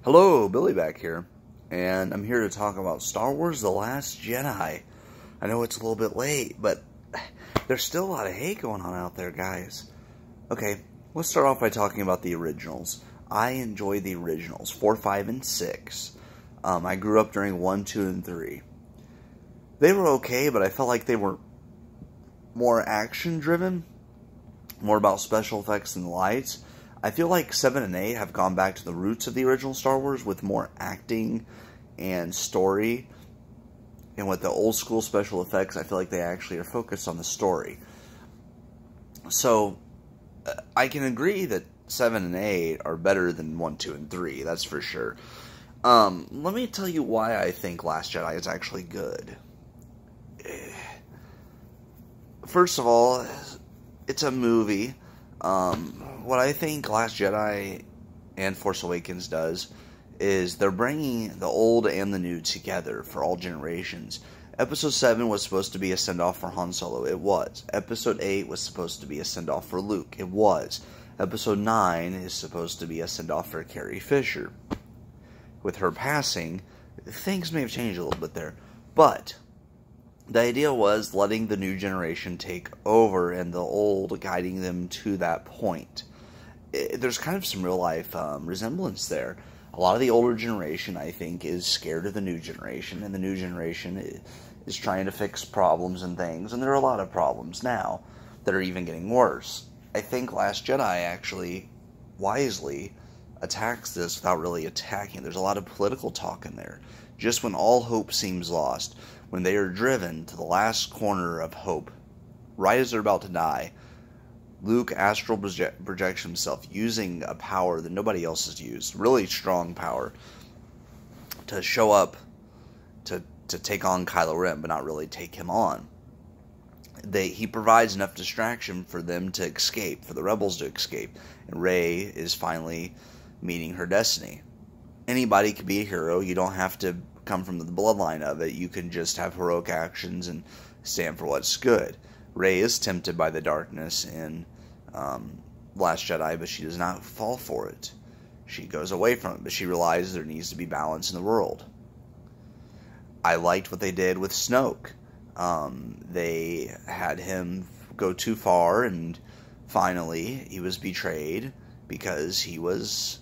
Hello, Billy back here, and I'm here to talk about Star Wars The Last Jedi. I know it's a little bit late, but there's still a lot of hate going on out there, guys. Okay, let's start off by talking about the originals. I enjoy the originals, 4, 5, and 6. I grew up during 1, 2, and 3. They were okay, but I felt like they were more action-driven, more about special effects and lights. I feel like 7 and 8 have gone back to the roots of the original Star Wars with more acting and story. And with the old school special effects, I feel like they actually are focused on the story. So, I can agree that 7 and 8 are better than 1, 2, and 3, that's for sure. Let me tell you why I think Last Jedi is actually good. First of all, it's a movie. What I think Last Jedi and Force Awakens does is they're bringing the old and the new together for all generations. Episode 7 was supposed to be a send-off for Han Solo. It was. Episode 8 was supposed to be a send-off for Luke. It was. Episode 9 is supposed to be a send-off for Carrie Fisher. With her passing, things may have changed a little bit there. But the idea was letting the new generation take over and the old guiding them to that point. There's kind of some real-life resemblance there. A lot of the older generation, I think, is scared of the new generation, and the new generation is trying to fix problems and things, and there are a lot of problems now that are even getting worse. I think Last Jedi actually wisely attacks this without really attacking. There's a lot of political talk in there. Just when all hope seems lost, when they are driven to the last corner of hope, right as they're about to die, Luke astral projects himself using a power that nobody else has used, really strong power, to show up to take on Kylo Ren, but not really take him on. He provides enough distraction for them to escape, for the rebels to escape, and Rey is finally meeting her destiny. Anybody can be a hero. You don't have to come from the bloodline of it. You can just have heroic actions and stand for what's good. Rey is tempted by the darkness in Last Jedi, but she does not fall for it. She goes away from it, but she realizes there needs to be balance in the world. I liked what they did with Snoke. They had him go too far, and finally he was betrayed because he was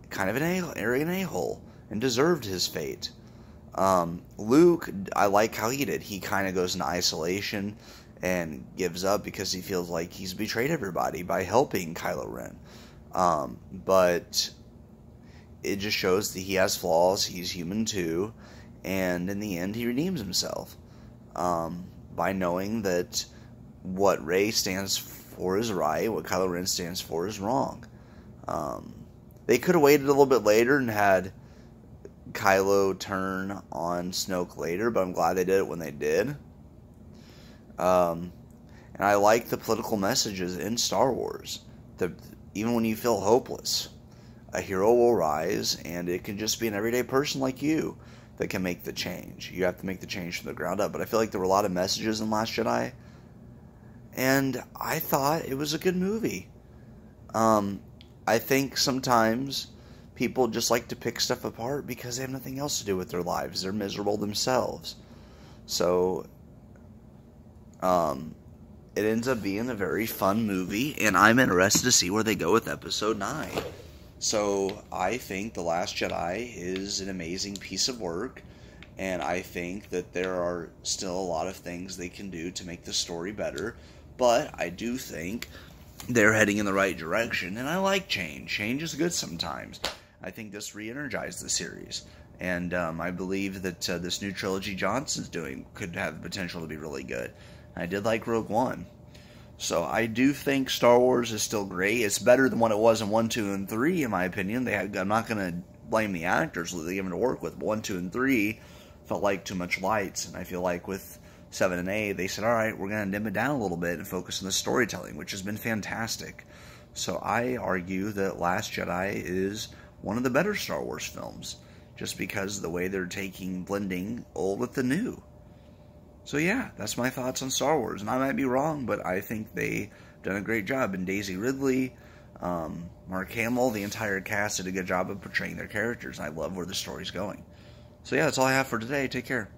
kind of an arrogant a-hole and deserved his fate. Luke, I like how he did. He kind of goes into isolation and gives up because he feels like he's betrayed everybody by helping Kylo Ren. But it just shows that he has flaws. He's human too. And in the end, he redeems himself by knowing that what Rey stands for is right, what Kylo Ren stands for is wrong. They could have waited a little bit later and had Kylo turn on Snoke later, but I'm glad they did it when they did. And I like the political messages in Star Wars. Even when you feel hopeless, a hero will rise, and it can just be an everyday person like you that can make the change. You have to make the change from the ground up. But I feel like there were a lot of messages in Last Jedi, and I thought it was a good movie. I think sometimes people just like to pick stuff apart because they have nothing else to do with their lives. They're miserable themselves. So it ends up being a very fun movie, and I'm interested to see where they go with Episode 9. So I think The Last Jedi is an amazing piece of work, and I think that there are still a lot of things they can do to make the story better, but I do think they're heading in the right direction, and I like change. Change is good sometimes. I think this re-energized the series, and I believe that this new trilogy Johnson's doing could have the potential to be really good. I did like Rogue One. So I do think Star Wars is still great. It's better than what it was in 1, 2, and 3, in my opinion. I'm not going to blame the actors that they given to work with. 1, 2, and 3 felt like too much lights, and I feel like with 7 and 8, they said, all right, we're going to dim it down a little bit and focus on the storytelling, which has been fantastic. So I argue that Last Jedi is one of the better Star Wars films, just because of the way they're blending old with the new. So yeah, that's my thoughts on Star Wars, and I might be wrong, but I think they've done a great job. And Daisy Ridley, Mark Hamill, the entire cast did a good job of portraying their characters. I love where the story's going. So yeah, that's all I have for today. Take care.